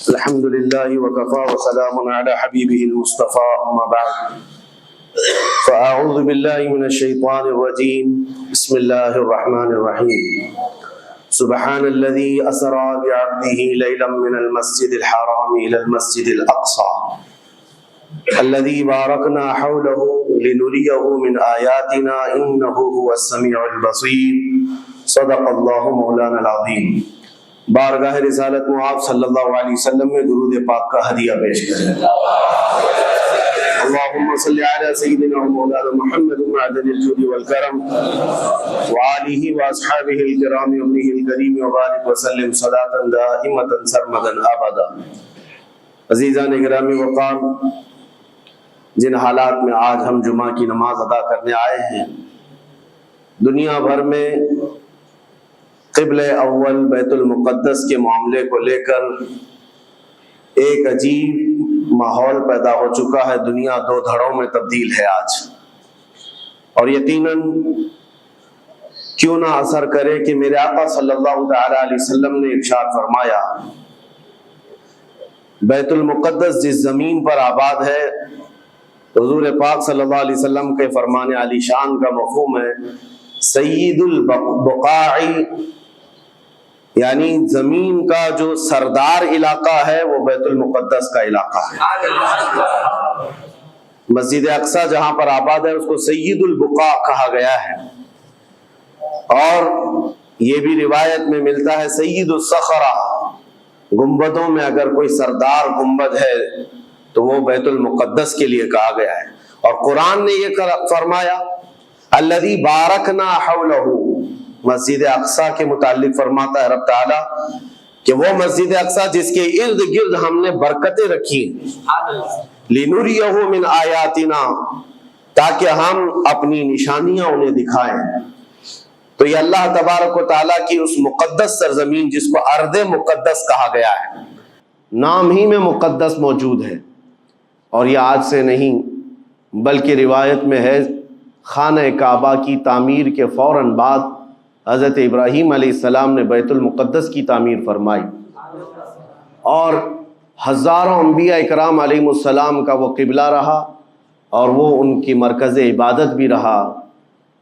الحمد لله وكفى وسلام على حبيبه المصطفى أما بعد فأعوذ بالله من الشيطان الرجيم بسم الله الرحمن الرحيم سبحان الذي أسرى بعبده ليلا من المسجد الحرام إلى المسجد الأقصى الذي باركنا حوله لنريه من آياتنا إنه هو السميع البصير صدق الله مولانا العظيم۔ بارگاہ رسالت معاذ صلی اللہ علیہ وسلم میں درود پاک کا ہدیہ پیش کریں۔ اللهم صل على سيدنا ومولانا محمد معدن الجود والكرم وآله وأصحابه الكرام وابنه الكريم وبارك وسلم صلاة دائمة سرمدا أبدا۔ عزیزان گرامی وقار، جن حالات میں آج ہم جمعہ کی نماز ادا کرنے آئے ہیں، دنیا بھر میں قبلہ اول بیت المقدس کے معاملے کو لے کر ایک عجیب ماحول پیدا ہو چکا ہے۔ دنیا دو دھڑوں میں تبدیل ہے آج، اور یقیناً کیوں نہ اثر کرے کہ میرے آقا صلی اللہ تعالی علیہ وسلم نے ارشاد فرمایا، بیت المقدس جس زمین پر آباد ہے، حضور پاک صلی اللہ علیہ وسلم کے فرمان علی شان کا مفہوم ہے سید البقاع، یعنی زمین کا جو سردار علاقہ ہے وہ بیت المقدس کا علاقہ ہے۔ مسجد اقصی جہاں پر آباد ہے اس کو سید البقاع کہا گیا ہے، اور یہ بھی روایت میں ملتا ہے سید الصخرہ، گنبدوں میں اگر کوئی سردار گنبد ہے تو وہ بیت المقدس کے لیے کہا گیا ہے۔ اور قرآن نے یہ فرمایا الذی بارکنا حولہ، مسجد اقصی کے متعلق فرماتا ہے رب تعالیٰ کہ وہ مسجد اقصی جس کے ارد گرد ہم نے برکتیں رکھی لنریہ من آیاتنا، تاکہ ہم اپنی نشانیاں انہیں دکھائیں۔ تو یہ اللہ تبارک و تعالیٰ کی اس مقدس سرزمین جس کو ارض مقدس کہا گیا ہے، نام ہی میں مقدس موجود ہے، اور یہ آج سے نہیں بلکہ روایت میں ہے خانہ کعبہ کی تعمیر کے فوراً بعد حضرت ابراہیم علیہ السلام نے بیت المقدس کی تعمیر فرمائی، اور ہزاروں انبیاء اکرام علیہ السلام کا وہ قبلہ رہا، اور وہ ان کی مرکز عبادت بھی رہا،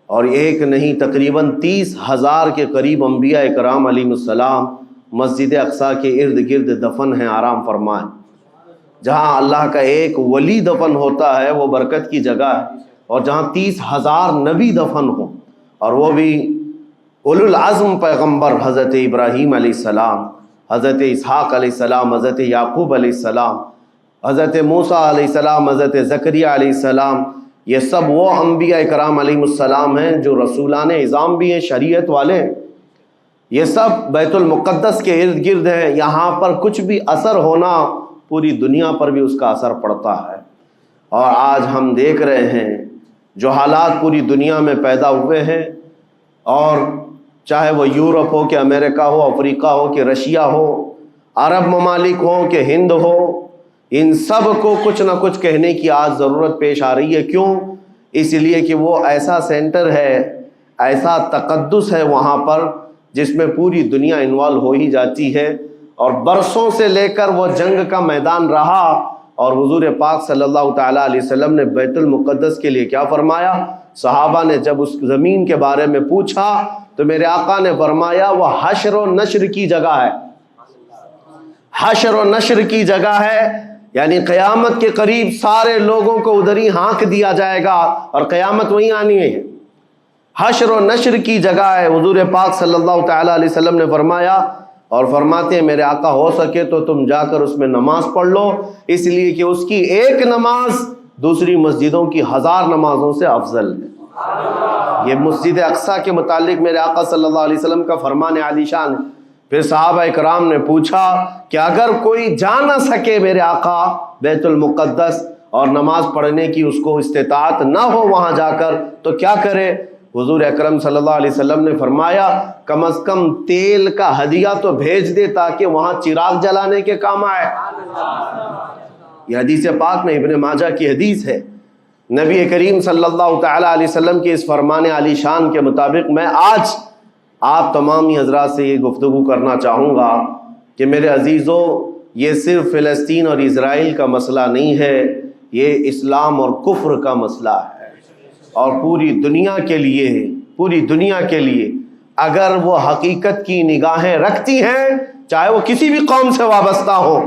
اور ایک نہیں تقریباً 30,000 کے قریب انبیاء اکرام علیہ السلام مسجد اقصی کے ارد گرد دفن ہیں، آرام فرمائیں۔ جہاں اللہ کا ایک ولی دفن ہوتا ہے وہ برکت کی جگہ ہے، اور جہاں 30,000 نبی دفن ہوں، اور وہ بھی اولو العزم پیغمبر حضرت ابراہیم علیہ السلام، حضرت اسحاق علیہ السلام، حضرت یعقوب علیہ السلام، حضرت موسیٰ علیہ السلام، حضرت زکریا علیہ السلام، یہ سب وہ انبیاء اکرام علیہ السلام ہیں جو رسولان اعظام بھی ہیں، شریعت والے ہیں۔ یہ سب بیت المقدس کے ارد گرد ہیں۔ یہاں پر کچھ بھی اثر ہونا پوری دنیا پر بھی اس کا اثر پڑتا ہے، اور آج ہم دیکھ رہے ہیں جو حالات پوری دنیا میں پیدا ہوئے ہیں، اور چاہے وہ یورپ ہو کہ امریکہ ہو، افریقہ ہو کہ رشیا ہو، عرب ممالک ہو کہ ہند ہو، ان سب کو کچھ نہ کچھ کہنے کی آج ضرورت پیش آ رہی ہے۔ کیوں؟ اس لیے کہ وہ ایسا سینٹر ہے، ایسا تقدس ہے وہاں پر جس میں پوری دنیا انوالو ہو ہی جاتی ہے، اور برسوں سے لے کر وہ جنگ کا میدان رہا، اور حضور پاک صلی اللہ تعالیٰ علیہ وسلم نے بیت المقدس کے لیے کیا فرمایا؟ صحابہ نے جب اس زمین کے بارے میں پوچھا تو میرے آقا نے فرمایا وہ حشر و نشر کی جگہ ہے، حشر و نشر کی جگہ ہے، یعنی قیامت کے قریب سارے لوگوں کو ادھر ہی ہانک دیا جائے گا، اور قیامت وہیں آنی ہے۔ حشر و نشر کی جگہ ہے، حضور پاک صلی اللہ تعالیٰ علیہ وسلم نے فرمایا، اور فرماتے ہیں میرے آقا ہو سکے تو تم جا کر اس میں نماز پڑھ لو، اس لیے کہ اس کی ایک نماز دوسری مسجدوں کی 1000 نمازوں سے افضل ہے۔ یہ مسجد اقصی کے متعلق میرے آقا صلی اللہ علیہ وسلم کا فرمان علی شان ہے۔ پھر صحابہ اکرام نے پوچھا کہ اگر کوئی جا نہ سکے میرے آقا بیت المقدس اور نماز پڑھنے کی اس کو استطاعت نہ ہو وہاں جا کر تو کیا کرے؟ حضور اکرم صلی اللہ علیہ وسلم نے فرمایا کم از کم تیل کا ہدیہ تو بھیج دے تاکہ وہاں چراغ جلانے کے کام آئے۔ یہ حدیث پاک میں ابن ماجہ کی حدیث ہے۔ نبی کریم صلی اللہ تعالیٰ علیہ وسلم کے اس فرمان علی شان کے مطابق میں آج آپ تمامی حضرات سے یہ گفتگو کرنا چاہوں گا کہ میرے عزیزوں، یہ صرف فلسطین اور اسرائیل کا مسئلہ نہیں ہے، یہ اسلام اور کفر کا مسئلہ ہے، اور پوری دنیا کے لیے ہے، پوری دنیا کے لیے اگر وہ حقیقت کی نگاہیں رکھتی ہیں، چاہے وہ کسی بھی قوم سے وابستہ ہو،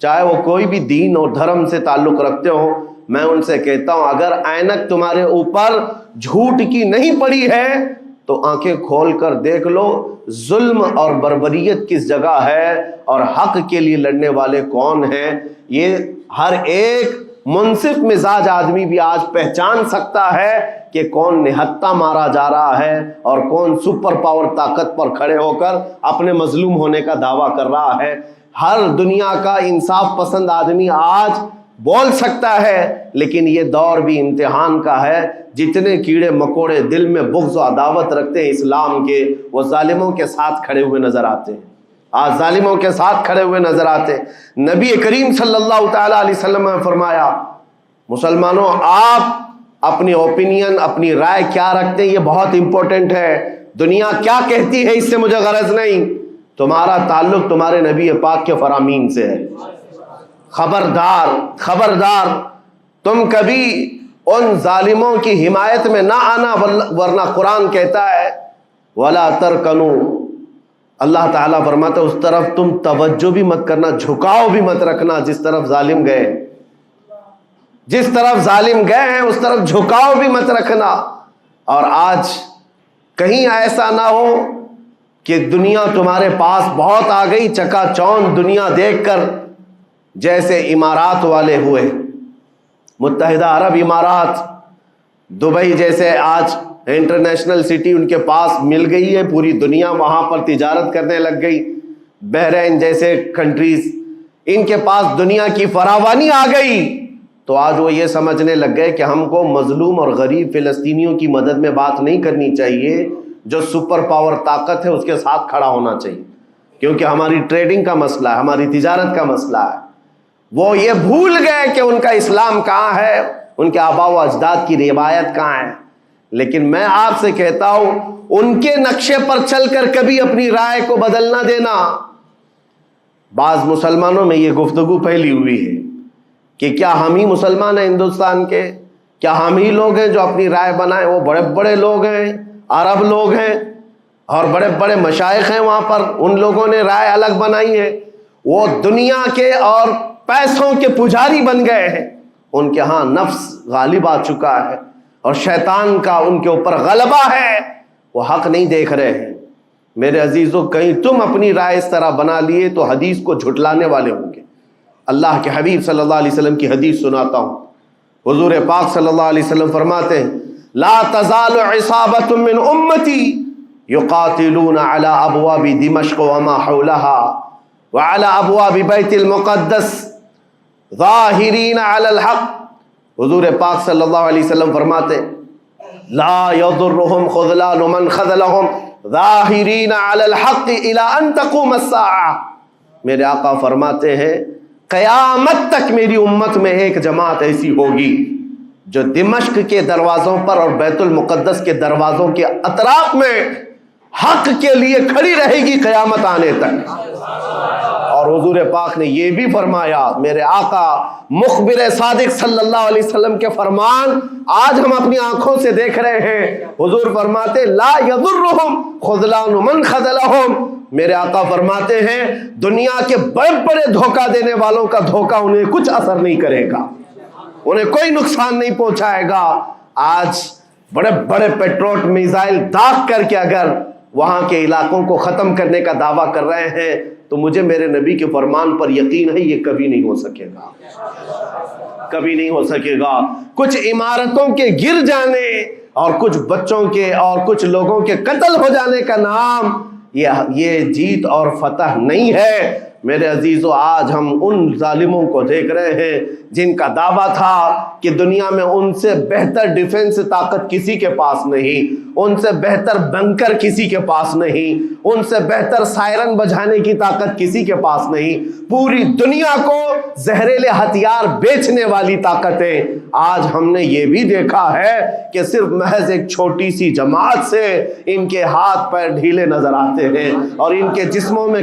چاہے وہ کوئی بھی دین اور دھرم سے تعلق رکھتے ہو، میں ان سے کہتا ہوں اگر اینک تمہارے اوپر جھوٹ کی نہیں پڑی ہے تو آنکھیں کھول کر دیکھ لو ظلم اور بربریت کس جگہ ہے اور حق کے لیے لڑنے والے کون ہیں۔ یہ ہر ایک منصف مزاج آدمی بھی آج پہچان سکتا ہے کہ کون نہتہ مارا جا رہا ہے اور کون سپر پاور طاقت پر کھڑے ہو کر اپنے مظلوم ہونے کا دعویٰ کر رہا ہے۔ ہر دنیا کا انصاف پسند آدمی آج بول سکتا ہے، لیکن یہ دور بھی امتحان کا ہے۔ جتنے کیڑے مکوڑے دل میں بغض و عداوت رکھتے ہیں اسلام کے، وہ ظالموں کے ساتھ کھڑے ہوئے نظر آتے ہیں، آج ظالموں کے ساتھ کھڑے ہوئے نظر آتے ہیں۔ نبی کریم صلی اللہ تعالی علیہ وسلم نے فرمایا مسلمانوں آپ اپنی اوپینین، اپنی رائے کیا رکھتے ہیں یہ بہت امپورٹنٹ ہے، دنیا کیا کہتی ہے اس سے مجھے غرض نہیں، تمہارا تعلق تمہارے نبی پاک کے فرامین سے ہے۔ خبردار خبردار تم کبھی ان ظالموں کی حمایت میں نہ آنا، ورنہ قرآن کہتا ہے وَلَا تَرْكَنُوا، اللہ تعالیٰ فرماتا ہے اس طرف تم توجہ بھی مت کرنا، جھکاؤ بھی مت رکھنا، جس طرف ظالم گئے، جس طرف ظالم گئے ہیں اس طرف جھکاؤ بھی مت رکھنا۔ اور آج کہیں ایسا نہ ہو کہ دنیا تمہارے پاس بہت آ گئی، چکا چوند دنیا دیکھ کر، جیسے امارات والے ہوئے، متحدہ عرب امارات، دبئی جیسے آج انٹرنیشنل سٹی ان کے پاس مل گئی ہے، پوری دنیا وہاں پر تجارت کرنے لگ گئی، بحرین جیسے کنٹریز، ان کے پاس دنیا کی فراوانی آ گئی، تو آج وہ یہ سمجھنے لگ گئے کہ ہم کو مظلوم اور غریب فلسطینیوں کی مدد میں بات نہیں کرنی چاہیے، جو سپر پاور طاقت ہے اس کے ساتھ کھڑا ہونا چاہیے، کیونکہ ہماری ٹریڈنگ کا مسئلہ ہے، ہماری تجارت کا مسئلہ ہے۔ وہ یہ بھول گئے کہ ان کا اسلام کہاں ہے، ان کے آباء و اجداد کی روایت کہاں ہے۔ لیکن میں آپ سے کہتا ہوں ان کے نقشے پر چل کر کبھی اپنی رائے کو بدل نہ دینا۔ بعض مسلمانوں میں یہ گفتگو پھیلی ہوئی ہے کہ کیا ہم ہی مسلمان ہیں ہندوستان کے، کیا ہم ہی لوگ ہیں جو اپنی رائے بنائیں، وہ بڑے بڑے لوگ ہیں، عرب لوگ ہیں اور بڑے بڑے مشائخ ہیں وہاں پر، ان لوگوں نے رائے الگ بنائی ہے، وہ دنیا کے اور پیسوں کے پجاری بن گئے ہیں، ان کے ہاں نفس غالب آ چکا ہے اور شیطان کا ان کے اوپر غلبہ ہے، وہ حق نہیں دیکھ رہے ہیں۔ میرے عزیزوں کہیں تم اپنی رائے اس طرح بنا لیے تو حدیث کو جھٹلانے والے ہوں گے۔ اللہ کے حبیب صلی اللہ علیہ وسلم کی حدیث سناتا ہوں، حضور پاک صلی اللہ علیہ وسلم فرماتے ہیں لا تزال عصابۃ من امتی یقاتلون علی ابواب دمشق وما حولها وعلى ابواب بیت المقدس ظاہرین علی الحق۔ حضور پاک صلی اللہ علیہ وسلم فرماتے لا یضرهم خذلان من خذلهم ظاہرین علی الحق الى ان تقوم الساعہ۔ میرے آقا فرماتے ہیں قیامت تک میری امت میں ایک جماعت ایسی ہوگی جو دمشق کے دروازوں پر اور بیت المقدس کے دروازوں کے اطراف میں حق کے لیے کھڑی رہے گی قیامت آنے تک۔ اور حضور پاک نے یہ بھی فرمایا، میرے آقا مخبر صادق صلی اللہ علیہ وسلم کے فرمان آج ہم اپنی آنکھوں سے دیکھ رہے ہیں، حضور فرماتے لا یضرهم خذلان من خذلهم۔ میرے آقا فرماتے ہیں دنیا کے بڑے بڑے دھوکہ دینے والوں کا دھوکہ انہیں کچھ اثر نہیں کرے گا، انہیں کوئی نقصان نہیں پہنچائے گا۔ آج بڑے بڑے پیٹروٹ میزائل داغ کر کے اگر وہاں کے علاقوں کو ختم کرنے کا دعویٰ کر رہے ہیں تو مجھے میرے نبی کے فرمان پر یقین ہے یہ کبھی نہیں ہو سکے گا، کبھی نہیں ہو سکے گا۔ کچھ عمارتوں کے گر جانے اور کچھ بچوں کے اور کچھ لوگوں کے قتل ہو جانے کا نام یہ جیت اور فتح نہیں ہے۔ میرے عزیزو آج ہم ان ظالموں کو دیکھ رہے ہیں جن کا دعویٰ تھا کہ دنیا میں ان سے بہتر ڈیفنس طاقت کسی کے پاس نہیں، ان سے بہتر بنکر کسی کے پاس نہیں، ان سے بہتر سائرن بجانے کی طاقت کسی کے پاس نہیں، پوری دنیا کو زہریلے ہتھیار بیچنے والی طاقتیں۔ آج ہم نے یہ بھی دیکھا ہے کہ صرف محض ایک چھوٹی سی جماعت سے ان کے ہاتھ پیر ڈھیلے نظر آتے ہیں اور ان کے جسموں میں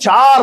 4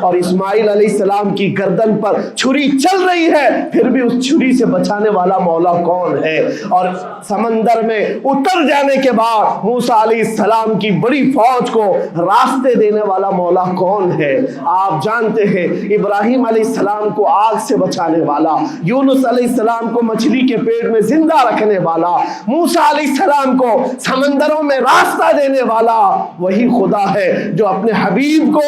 اور اسماعیل علیہ السلام کی گردن پر چھری چل رہی ہے، پھر بھی اس چھری سے بچانے والا مولا کون ہے؟ اور سمندر میں اتر جانے کے بعد موسیٰ علیہ السلام کی بڑی فوج کو راستے دینے والا مولا کون ہے؟ آپ جانتے ہیں ابراہیم علیہ السلام کو آگ سے بچانے والا، یونس علیہ السلام کو مچھلی کے پیٹ میں زندہ رکھنے والا، موسیٰ علیہ السلام کو سمندروں میں راستہ دینے والا وہی خدا ہے جو اپنے حبیب کو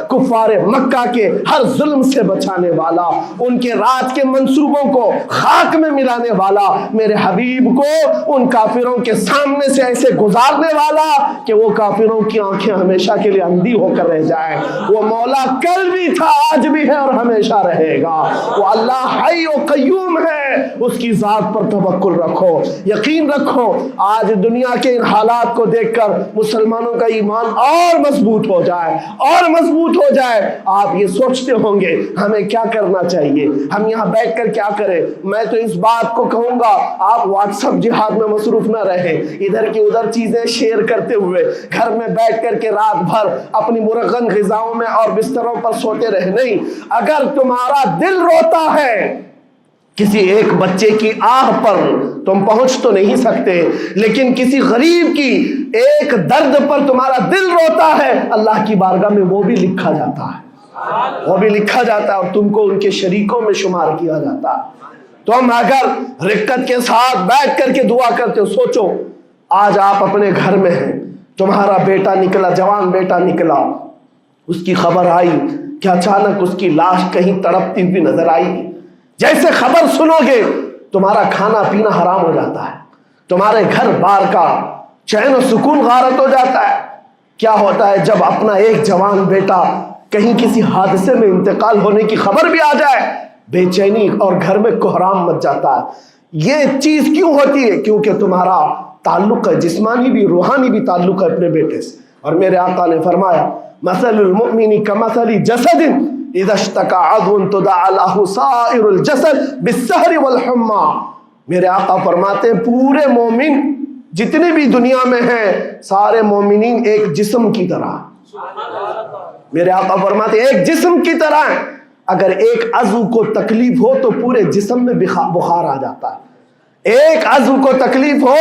کفار مکہ کے ہر ظلم سے بچانے والا، ان کے رات کے منصوبوں کو خاک میں ملانے والا، میرے حبیب کو ان کافروں کے سامنے سے ایسے گزارنے والا کہ وہ کافروں کی آنکھیں ہمیشہ کے لیے اندھی ہو کر رہ جائیں۔ وہ مولا کل بھی تھا، آج بھی ہے اور ہمیشہ رہے گا۔ وہ اللہ حی و قیوم ہے، اس کی ذات پر توکل رکھو، یقین رکھو۔ آج دنیا کے ان حالات کو دیکھ کر مسلمانوں کا ایمان اور مضبوط ہو جائے، اور مضبوط ہو جائے۔ آپ یہ سوچتے ہوں گے ہمیں کیا کرنا چاہیے، ہم یہاں بیٹھ کر کیا کریں؟ میں تو اس بات کو کہوں گا آپ واٹس ایپ جہاد میں مصروف نہ رہیں، ادھر کی ادھر چیزیں شیئر کرتے ہوئے گھر میں بیٹھ کر کے رات بھر اپنی مرغن غذاؤں میں اور بستروں پر سوتے رہے نہیں۔ اگر تمہارا دل روتا ہے کسی ایک بچے کی آہ پر تم پہنچ تو نہیں سکتے، لیکن کسی غریب کی ایک درد پر تمہارا دل روتا ہے، اللہ کی بارگاہ میں وہ بھی لکھا جاتا ہے، وہ بھی لکھا جاتا ہے اور تم کو ان کے شریکوں میں شمار کیا جاتا ہے۔ تم اگر رقت کے ساتھ بیٹھ کر کے دعا کرتے ہو، سوچو آج آپ اپنے گھر میں ہیں، تمہارا بیٹا نکلا، جوان بیٹا نکلا، اس کی خبر آئی کہ اچانک اس کی لاش کہیں تڑپتی ہوئی نظر آئی، جیسے خبر سنو گے تمہارا کھانا پینا حرام ہو جاتا ہے، تمہارے گھر بار کا چین و سکون غارت ہو جاتا ہے۔ کیا ہوتا ہے جب اپنا ایک جوان بیٹا کہیں کسی حادثے میں انتقال ہونے کی خبر بھی آ جائے، بے چینی اور گھر میں کوہرام مچ جاتا ہے۔ یہ چیز کیوں ہوتی ہے؟ کیونکہ تمہارا تعلق ہے، جسمانی بھی روحانی بھی تعلق ہے اپنے بیٹے سے۔ اور میرے آقا نے فرمایا مثل المؤمن کمثل جسد اذا اشتكى عضو تداعى له سائر الجسد بالسهر والحمى۔ میرے آقا فرماتے ہیں پورے مومن جتنے بھی دنیا میں ہیں، سارے مومنین ایک جسم کی طرح، میرے آقا فرماتے ہیں ایک جسم کی طرح ہیں، اگر ایک عضو کو تکلیف ہو تو پورے جسم میں بخار آ جاتا ہے، ایک عضو کو تکلیف ہو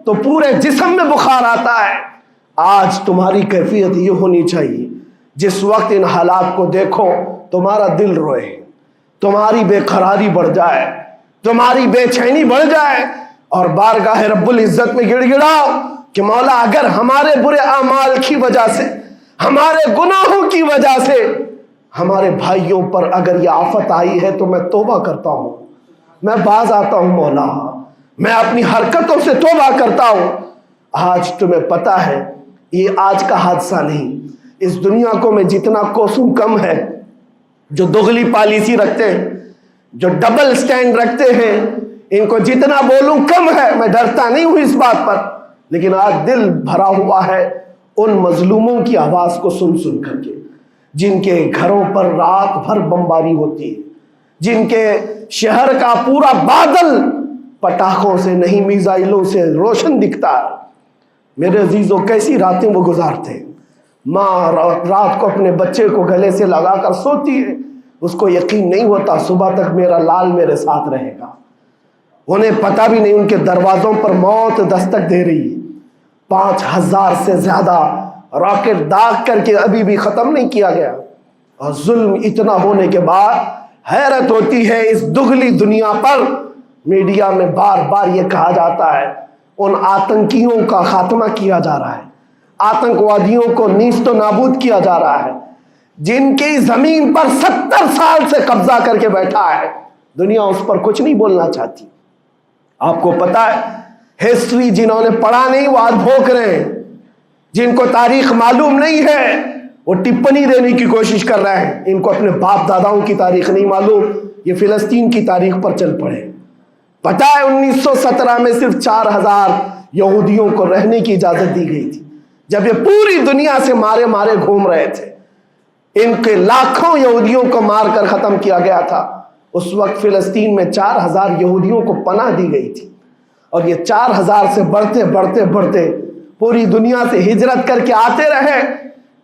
تو پورے جسم میں بخار آتا ہے۔ آج تمہاری کیفیت یہ ہونی چاہیے، جس وقت ان حالات کو دیکھو تمہارا دل روئے، تمہاری بے قراری بڑھ جائے، تمہاری بے چینی بڑھ جائے، اور بارگاہ رب العزت میں گڑ گڑاؤ کہ مولا اگر ہمارے برے اعمال کی وجہ سے، ہمارے گناہوں کی وجہ سے ہمارے بھائیوں پر اگر یہ آفت آئی ہے تو میں توبہ کرتا ہوں، میں باز آتا ہوں مولا، میں اپنی حرکتوں سے توبہ کرتا ہوں۔ آج تمہیں پتہ ہے یہ آج کا حادثہ نہیں، اس دنیا کو میں جتنا کوسوں کم ہے، جو دغلی پالیسی رکھتے ہیں، جو ڈبل سٹینڈ رکھتے ہیں، ان کو جتنا بولوں کم ہے۔ میں ڈرتا نہیں ہوں اس بات پر، لیکن آج دل بھرا ہوا ہے ان مظلوموں کی آواز کو سن سن کر کے، جن کے گھروں پر رات بھر بمباری ہوتی ہے، جن کے شہر کا پورا بادل پٹاخوں سے نہیں میزائلوں سے روشن دکھتا ہے۔ میرے عزیزوں کیسی راتیں وہ گزارتے ہیں، ماں رات کو اپنے بچے کو گلے سے لگا کر سوتی ہے، اس کو یقین نہیں ہوتا صبح تک میرا لال میرے ساتھ رہے گا، انہیں پتہ بھی نہیں ان کے دروازوں پر موت دستک دے رہی ہے۔ 5000 سے زیادہ راکٹ داغ کر کے ابھی بھی ختم نہیں کیا گیا، اور ظلم اتنا ہونے کے بعد حیرت ہوتی ہے اس دگلی دنیا پر میڈیا میں بار بار یہ کہا جاتا ہے ان آتنکیوں کا خاتمہ کیا جا رہا ہے، آتنکوادیوں کو نیست و نابود کیا جا رہا ہے، جن کی زمین پر 70 سال سے قبضہ کر کے بیٹھا ہے، دنیا اس پر کچھ نہیں بولنا چاہتی۔ آپ کو پتا ہے ہسٹری جنہوں نے پڑھا نہیں وہ آج بھوک رہے ہیں، جن کو تاریخ معلوم نہیں ہے وہ ٹپنی دینے کی کوشش کر رہے ہیں، ان کو اپنے باپ داداؤں کی تاریخ نہیں معلوم، یہ فلسطین کی تاریخ پر چل پڑے۔ پتہ ہے 1917 میں صرف 4000 یہودیوں کو رہنے کی اجازت دی گئی تھی، جب یہ پوری دنیا سے مارے مارے گھوم رہے تھے، ان کے لاکھوں یہودیوں کو مار کر ختم کیا گیا تھا۔ اس وقت فلسطین میں 4000 یہودیوں کو پناہ دی گئی تھی، اور یہ 4000 سے بڑھتے بڑھتے بڑھتے پوری دنیا سے ہجرت کر کے آتے رہے۔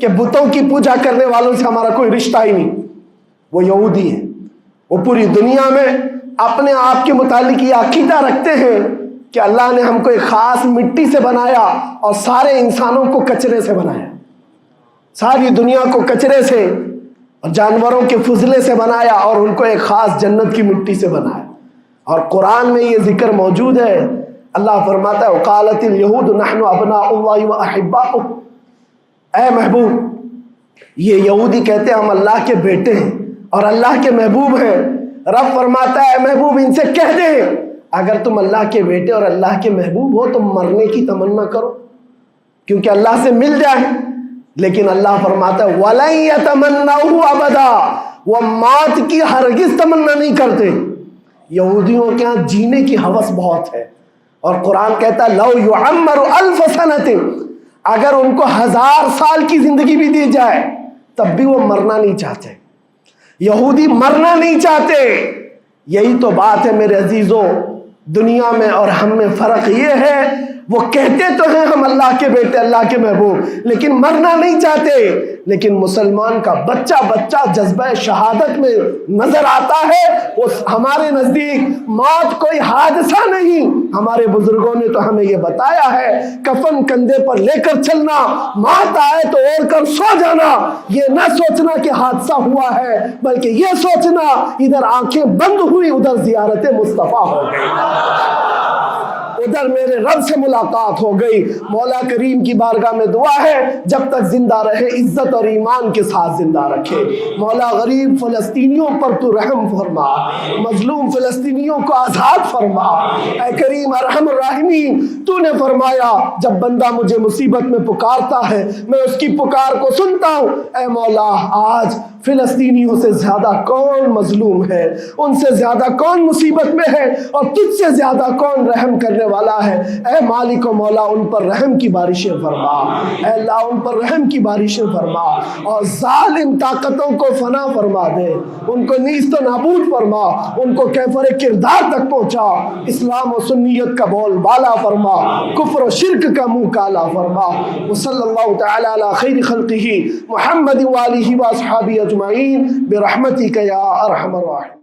کہ بتوں کی پوجا کرنے والوں سے ہمارا کوئی رشتہ ہی نہیں، وہ یہودی ہیں۔ وہ پوری دنیا میں اپنے آپ کے متعلق یہ عقیدہ رکھتے ہیں کہ اللہ نے ہم کو ایک خاص مٹی سے بنایا اور سارے انسانوں کو کچرے سے بنایا، ساری دنیا کو کچرے سے اور جانوروں کے فضلے سے بنایا اور ان کو ایک خاص جنت کی مٹی سے بنایا۔ اور قرآن میں یہ ذکر موجود ہے، اللہ فرماتا ہے وقالت الیہود نحن ابناء اللہ واحباؤہ، اے محبوب یہ یہودی کہتے ہیں ہم اللہ کے بیٹے ہیں اور اللہ کے محبوب ہیں۔ رب فرماتا ہے اے محبوب ان سے کہہ دیں اگر تم اللہ کے بیٹے اور اللہ کے محبوب ہو تو مرنے کی تمنا کرو کیونکہ اللہ سے مل جائے۔ لیکن اللہ فرماتا ہے وَلَن يَتَمَنَّوْهُ أَبَدًا، وہ موت کی ہرگز تمنا نہیں کرتے۔ یہودیوں کے ہاں جینے کی ہوس بہت ہے، اور قرآن کہتا ہے لَوْ يُعَمَّرُ أَلْفَ سَنَةٍ، اگر ان کو 1000 سال کی زندگی بھی دی جائے تب بھی وہ مرنا نہیں چاہتے۔ یہودی مرنا نہیں چاہتے۔ یہی تو بات ہے میرے عزیزوں، دنیا میں اور ہم میں فرق یہ ہے وہ کہتے تو ہیں ہم اللہ کے بیٹے اللہ کے محبوب لیکن مرنا نہیں چاہتے۔ لیکن مسلمان کا بچہ جذبہ شہادت میں نظر آتا ہے، وہ ہمارے نزدیک موت کوئی حادثہ نہیں۔ ہمارے بزرگوں نے تو ہمیں یہ بتایا ہے کفن کندھے پر لے کر چلنا، موت آئے تو اوڑھ کر سو جانا، یہ نہ سوچنا کہ حادثہ ہوا ہے بلکہ یہ سوچنا ادھر آنکھیں بند ہوئی ادھر زیارت مصطفیٰ ہو گئی، ادھر میرے رب سے ملاقات ہو گئی۔ مولا کریم کی بارگاہ میں دعا ہے جب تک زندہ رہے عزت اور ایمان کے ساتھ زندہ رکھے۔ مولا غریب فلسطینیوں پر تو رحم فرما، مظلوم فلسطینیوں کو آزاد فرما۔ اے کریم ارحم الراحمین، تو نے فرمایا جب بندہ مجھے مصیبت میں پکارتا ہے میں اس کی پکار کو سنتا ہوں۔ اے مولا آج فلسطینیوں سے زیادہ کون مظلوم ہے، ان سے زیادہ کون مصیبت میں ہے اور تجھ سے زیادہ کون رحم کرنے والا ہے۔ اے مالک و مولا ان پر رحم کی بارشیں فرما، اے اللہ ان پر رحم کی بارشیں فرما اور ظالم طاقتوں کو فنا فرما دے، ان کو نیست و نابود فرما، ان کو کیفر کردار تک پہنچا، اسلام و سنیت کا بول بالا فرما، کفر و شرک کا منہ کالا فرما۔ وصلی اللہ تعالی علی خیر خلقہ محمد وآلہ واصحابہ اجمعین برحمتک یا ارحم الراحمین۔